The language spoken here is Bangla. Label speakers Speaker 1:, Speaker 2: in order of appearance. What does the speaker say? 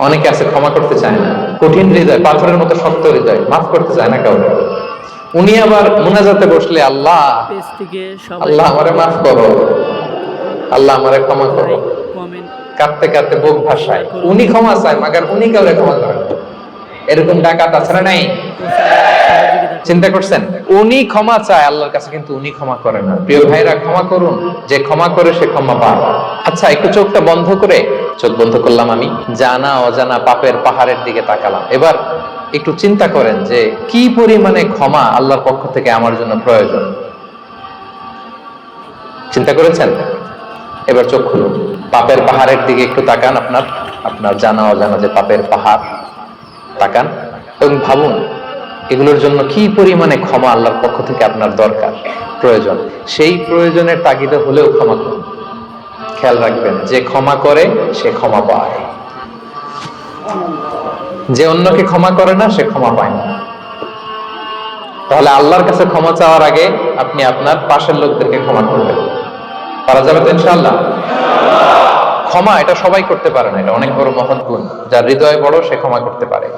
Speaker 1: অনেকে আছে ক্ষমা করতে চায় না, কঠিন হৃদয়, পাথরের মতো শক্ত হৃদয়, মাফ করতে চায় না কাউকে। উনি আবার মুনাজাতে বসলে আল্লাহ
Speaker 2: পেজ থেকে সবাই
Speaker 1: আল্লাহ আমারে মাফ করো, আল্লাহ আমারে ক্ষমা করো,
Speaker 2: লাইক কমেন্ট
Speaker 1: কাঁদতে কাঁদতে বুক ভাসায়। উনি ক্ষমা চায় মাগার উনি কাউরে ক্ষমা করেন না। এরকম ডাকাত আছে না নাই?
Speaker 2: সহযোগিতা
Speaker 1: চিন্তা করছেন? উনি ক্ষমা চায় আল্লাহর কাছে, কিন্তু উনি ক্ষমা করে না। প্রিয় ভাইরা, ক্ষমা করুন। যে ক্ষমা করে সে ক্ষমা পায়। আচ্ছা, একটু চোখটা বন্ধ করে, চোখ বন্ধ করলাম আমি, জানা অজানা পাপের পাহাড়ের দিকে তাকালাম। এবার একটু চিন্তা করেন যে কি পরিমাণে ক্ষমা আল্লাহর পক্ষ থেকে আমার জন্য প্রয়োজন। চিন্তা করেছেন? এবার চোখ খুলুন, পাপের পাহাড়ের দিকে একটু তাকান। আপনার আপনার জানা অজানা যে পাপের পাহাড়, তাকান এবং ভাবুন এগুলোর জন্য কি পরিমাণে ক্ষমা আল্লাহর পক্ষ থেকে আপনার দরকার, প্রয়োজন। সেই প্রয়োজনের তাগিদে হলেও ক্ষমা করুন। খেয়াল রাখবেন, যে ক্ষমা করে সে ক্ষমা পায়, যে অন্যকে ক্ষমা করে না সে ক্ষমা পায় না। তাহলে আল্লাহর কাছে ক্ষমা চাওয়ার আগে আপনি আপনার পাশের লোকদেরকে ক্ষমা করবেন। পারা যাবে তো ইনশাআল্লাহ? ক্ষমা এটা সবাই করতে পারে না, এটা অনেক বড় মহৎ গুণ। যার হৃদয় বড় সে ক্ষমা করতে পারে।